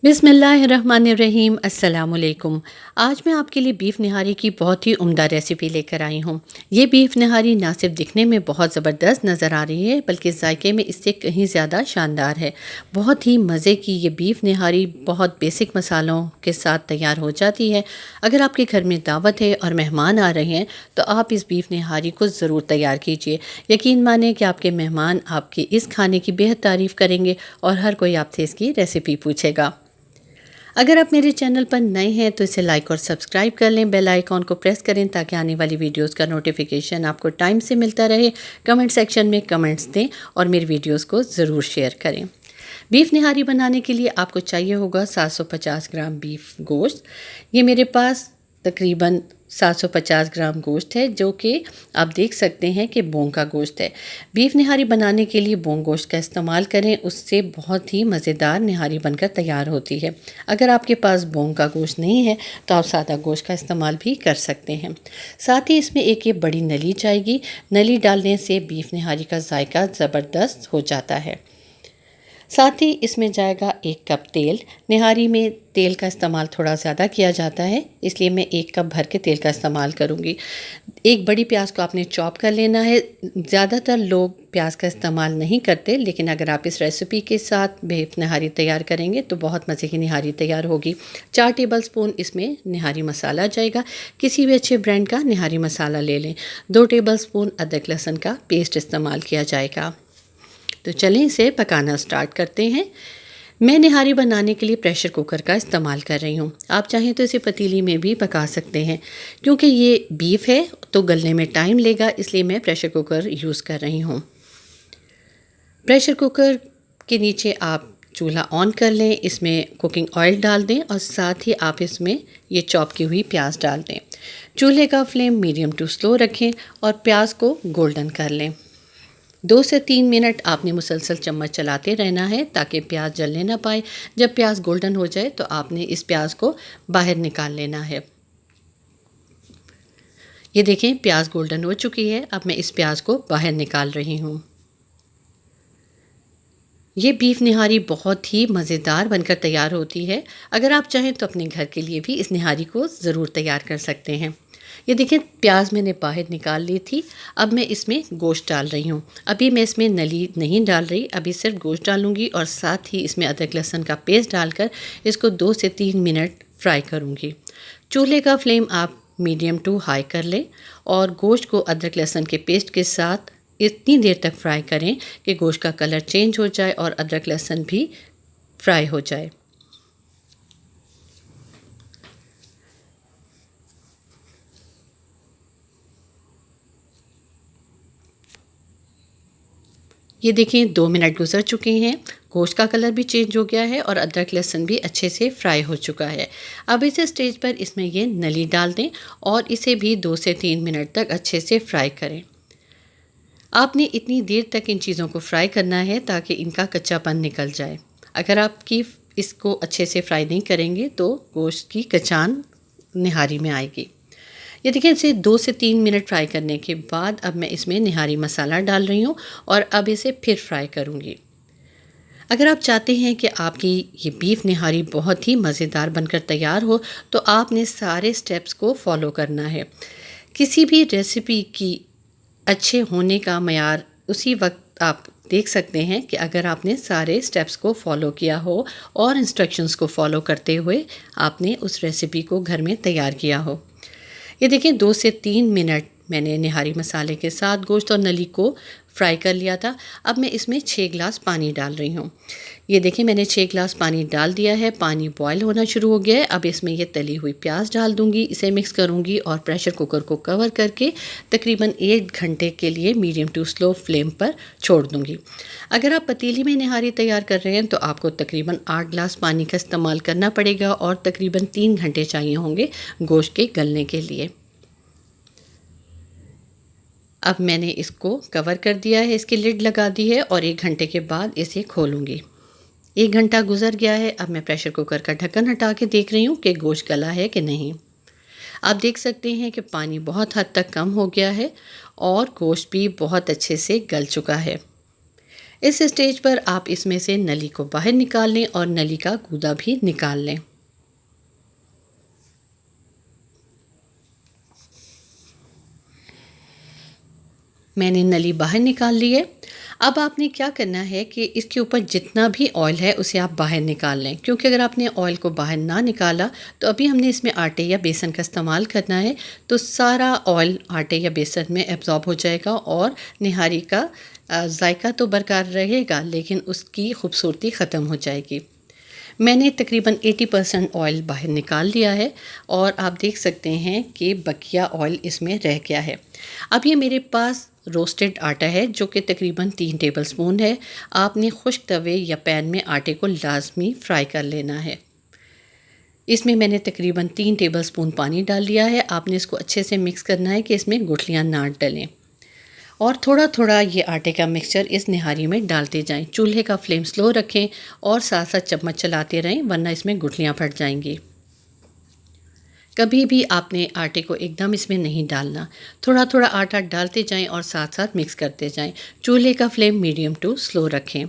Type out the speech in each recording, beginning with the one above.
बिस्मिल्लाहिर्रहमानिर्रहीम अस्सलामुअलैकुम। आज मैं आपके लिए बीफ़ निहारी की बहुत ही उम्दा रेसिपी लेकर आई हूँ। ये बीफ़ निहारी ना सिर्फ दिखने में बहुत ज़बरदस्त नज़र आ रही है बल्कि जायके में इससे कहीं ज़्यादा शानदार है। बहुत ही मज़े की ये बीफ़ निहारी बहुत बेसिक मसालों के साथ तैयार हो जाती है। अगर आपके घर में दावत है और मेहमान आ रहे हैं तो आप इस बीफ़ निहारी को ज़रूर तैयार कीजिए। यकीन माने कि आपके मेहमान आपके इस खाने की बेहद तारीफ़ करेंगे और हर कोई आपसे इसकी रेसिपी पूछेगा। अगर आप मेरे चैनल पर नए हैं तो इसे लाइक और सब्सक्राइब कर लें, बेल आइकॉन को प्रेस करें ताकि आने वाली वीडियोस का नोटिफिकेशन आपको टाइम से मिलता रहे। कमेंट सेक्शन में कमेंट्स दें और मेरी वीडियोस को ज़रूर शेयर करें। बीफ़ निहारी बनाने के लिए आपको चाहिए होगा 750 ग्राम बीफ गोश्त। ये मेरे पास तकरीबन 750 ग्राम गोश्त है जो कि आप देख सकते हैं कि बोंग का गोश्त है। बीफ़ निहारी बनाने के लिए बोंग गोश्त का इस्तेमाल करें, उससे बहुत ही मज़ेदार निहारी बनकर तैयार होती है। अगर आपके पास बोंग का गोश्त नहीं है तो आप सादा गोश्त का इस्तेमाल भी कर सकते हैं। साथ ही इसमें एक ये बड़ी नली जाएगी। नली डालने से बीफ़ निहारी का जायका ज़बरदस्त हो जाता है। साथ ही इसमें जाएगा 1 कप तेल। निहारी में तेल का इस्तेमाल थोड़ा ज़्यादा किया जाता है, इसलिए मैं 1 कप भर के तेल का इस्तेमाल करूँगी। एक बड़ी प्याज को आपने चॉप कर लेना है। ज़्यादातर लोग प्याज का इस्तेमाल नहीं करते, लेकिन अगर आप इस रेसिपी के साथ बीफ निहारी तैयार करेंगे तो बहुत मज़े की निहारी तैयार होगी। 4 टेबल स्पून इसमें निहारी मसाला जाएगा। किसी भी अच्छे ब्रांड का निहारी मसाला ले लें। 2 टेबल स्पून अदरक लहसुन का पेस्ट इस्तेमाल किया जाएगा। तो चलें इसे पकाना स्टार्ट करते हैं। मैं निहारी बनाने के लिए प्रेशर कुकर का इस्तेमाल कर रही हूँ। आप चाहें तो इसे पतीली में भी पका सकते हैं। क्योंकि ये बीफ है तो गलने में टाइम लेगा, इसलिए मैं प्रेशर कुकर यूज़ कर रही हूँ। प्रेशर कुकर के नीचे आप चूल्हा ऑन कर लें, इसमें कुकिंग ऑयल डाल दें और साथ ही आप इसमें ये चॉप की हुई प्याज डाल दें। चूल्हे का फ्लेम मीडियम टू स्लो रखें और प्याज को गोल्डन कर लें। 2 से 3 मिनट आपने मुसलसल चम्मच चलाते रहना है ताकि प्याज जलने ना पाए। जब प्याज गोल्डन हो जाए तो आपने इस प्याज को बाहर निकाल लेना है। ये देखें प्याज गोल्डन हो चुकी है। अब मैं इस प्याज को बाहर निकाल रही हूँ। ये बीफ निहारी बहुत ही मज़ेदार बनकर तैयार होती है। अगर आप चाहें तो अपने घर के लिए भी इस निहारी को ज़रूर तैयार कर सकते हैं। ये देखिए प्याज मैंने बाहर निकाल ली थी। अब मैं इसमें गोश्त डाल रही हूँ। अभी मैं इसमें नली नहीं डाल रही, अभी सिर्फ गोश्त डालूँगी और साथ ही इसमें अदरक लहसुन का पेस्ट डालकर इसको 2 से 3 मिनट फ्राई करूँगी। चूल्हे का फ्लेम आप मीडियम टू हाई कर लें और गोश्त को अदरक लहसुन के पेस्ट के साथ इतनी देर तक फ्राई करें कि गोश्त का कलर चेंज हो जाए और अदरक लहसुन भी फ्राई हो जाए। ये देखें 2 मिनट गुजर चुके हैं। गोश्त का कलर भी चेंज हो गया है और अदरक लहसुन भी अच्छे से फ्राई हो चुका है। अब इस स्टेज पर इसमें ये नली डाल दें और इसे भी 2 से 3 मिनट तक अच्छे से फ्राई करें। आपने इतनी देर तक इन चीज़ों को फ्राई करना है ताकि इनका कच्चापन निकल जाए। अगर आपकी इसको अच्छे से फ्राई नहीं करेंगे तो गोश्त की कचान निहारी में आएगी। ये देखिए इसे 2 से 3 मिनट फ्राई करने के बाद अब मैं इसमें निहारी मसाला डाल रही हूँ और अब इसे फिर फ्राई करूँगी। अगर आप चाहते हैं कि आपकी ये बीफ निहारी बहुत ही मज़ेदार बनकर तैयार हो तो आपने सारे स्टेप्स को फॉलो करना है। किसी भी रेसिपी की अच्छे होने का मयार उसी वक्त आप देख सकते हैं कि अगर आपने सारे स्टेप्स को फॉलो किया हो और इंस्ट्रक्शंस को फॉलो करते हुए आपने उस रेसिपी को घर में तैयार किया हो। ये देखें 2 से 3 मिनट मैंने निहारी मसाले के साथ गोश्त और नली को फ्राई कर लिया था। अब मैं इसमें 6 गिलास पानी डाल रही हूँ। ये देखें मैंने 6 गिलास पानी डाल दिया है। पानी बॉयल होना शुरू हो गया है। अब इसमें ये तली हुई प्याज डाल दूँगी, इसे मिक्स करूँगी और प्रेशर कुकर को कवर करके तकरीबन 1 घंटे के लिए मीडियम टू स्लो फ्लेम पर छोड़ दूँगी। अगर आप पतीली में निहारी तैयार कर रहे हैं तो आपको तकरीबन 8 गिलास पानी का इस्तेमाल करना पड़ेगा और तकरीबन 3 घंटे चाहिए होंगे गोश्त के गलने के लिए। अब मैंने इसको कवर कर दिया है, इसकी लिड लगा दी है और 1 घंटे के बाद इसे खोलूँगी। 1 घंटा गुजर गया है। अब मैं प्रेशर कुकर का ढक्कन हटा के देख रही हूँ कि गोश्त गला है कि नहीं। आप देख सकते हैं कि पानी बहुत हद तक कम हो गया है और गोश्त भी बहुत अच्छे से गल चुका है। इस स्टेज पर आप इसमें से नली को बाहर निकाल लें और नली का गूदा भी निकाल लें। मैंने नली बाहर निकाल ली है। अब आपने क्या करना है कि इसके ऊपर जितना भी ऑयल है उसे आप बाहर निकाल लें, क्योंकि अगर आपने ऑयल को बाहर ना निकाला तो अभी हमने इसमें आटे या बेसन का इस्तेमाल करना है, तो सारा ऑयल आटे या बेसन में एब्जॉर्ब हो जाएगा और निहारी का जायका तो बरकरार रहेगा लेकिन उसकी खूबसूरती ख़त्म हो जाएगी। मैंने तकरीबन 80% ऑयल बाहर निकाल लिया है और आप देख सकते हैं कि बकिया ऑयल इसमें रह गया है। अब ये मेरे पास रोस्टेड आटा है जो कि तकरीबन 3 टेबलस्पून है। आपने खुश्क तवे या पैन में आटे को लाजमी फ्राई कर लेना है। इसमें मैंने तकरीबन 3 टेबलस्पून पानी डाल लिया है। आपने इसको अच्छे से मिक्स करना है कि इसमें गुठलियाँ ना डलें और थोड़ा थोड़ा ये आटे का मिक्सचर इस निहारी में डालते जाएं। चूल्हे का फ्लेम स्लो रखें और साथ साथ चम्मच चलाते रहें, वरना इसमें गुठलियाँ फट जाएंगी। कभी भी आपने आटे को एकदम इसमें नहीं डालना, थोड़ा थोड़ा आटा डालते जाएं और साथ साथ मिक्स करते जाएं। चूल्हे का फ्लेम मीडियम टू स्लो रखें।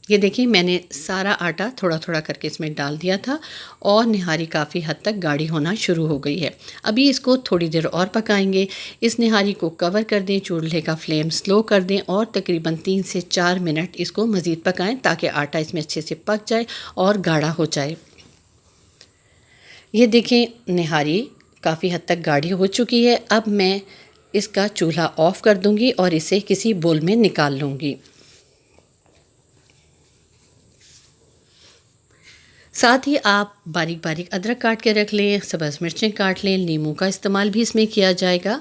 ये देखिए मैंने सारा आटा थोड़ा थोड़ा करके इसमें डाल दिया था और निहारी काफ़ी हद तक गाढ़ी होना शुरू हो गई है। अभी इसको थोड़ी देर और पकाएंगे। इस निहारी को कवर कर दें, चूल्हे का फ्लेम स्लो कर दें और तकरीबन 3 से 4 मिनट इसको मज़ीद पकाएं ताकि आटा इसमें अच्छे से पक जाए और गाढ़ा हो जाए। ये देखें निहारी काफ़ी हद तक गाढ़ी हो चुकी है। अब मैं इसका चूल्हा ऑफ़ कर दूँगी और इसे किसी बोल में निकाल लूँगी। साथ ही आप बारीक बारीक अदरक काट के रख लें, सब्ज़ मिर्चें काट लें, नींबू का इस्तेमाल भी इसमें किया जाएगा।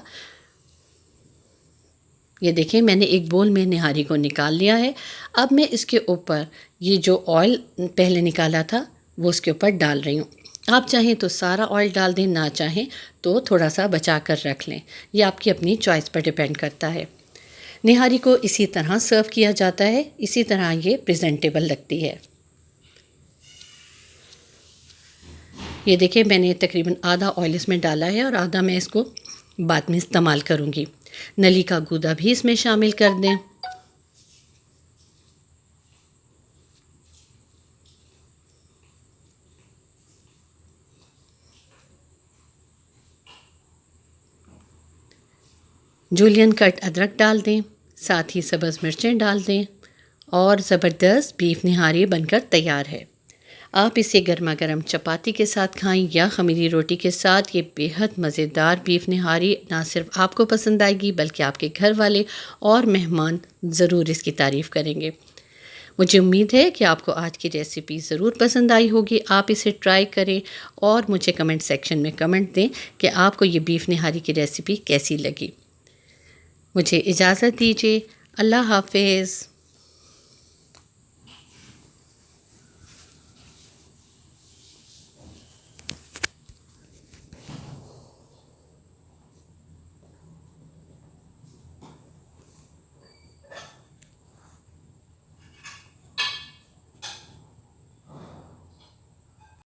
ये देखें मैंने एक बोल में निहारी को निकाल लिया है। अब मैं इसके ऊपर ये जो ऑयल पहले निकाला था वो उसके ऊपर डाल रही हूँ। आप चाहें तो सारा ऑयल डाल दें, ना चाहें तो थोड़ा सा बचा कर रख लें। ये आपकी अपनी चॉइस पर डिपेंड करता है। निहारी को इसी तरह सर्व किया जाता है, इसी तरह ये प्रेजेंटेबल लगती है। ये देखिए मैंने तकरीबन आधा ऑयल इसमें डाला है और आधा मैं इसको बाद में इस्तेमाल करूँगी। नली का गूदा भी इसमें शामिल कर दें। जूलियन कट अदरक डाल दें, साथ ही सब्ज़ मिर्चें डाल दें और ज़बरदस्त बीफ निहारी बनकर तैयार है। आप इसे गर्मा गर्म चपाती के साथ खाएं या ख़मीरी रोटी के साथ। ये बेहद मज़ेदार बीफ निहारी ना सिर्फ आपको पसंद आएगी बल्कि आपके घर वाले और मेहमान ज़रूर इसकी तारीफ़ करेंगे। मुझे उम्मीद है कि आपको आज की रेसिपी ज़रूर पसंद आई होगी। आप इसे ट्राई करें और मुझे कमेंट सेक्शन में कमेंट दें कि आपको ये बीफ निहारी की रेसिपी कैसी लगी। मुझे इजाज़त दीजिए। अल्लाह हाफ़िज़।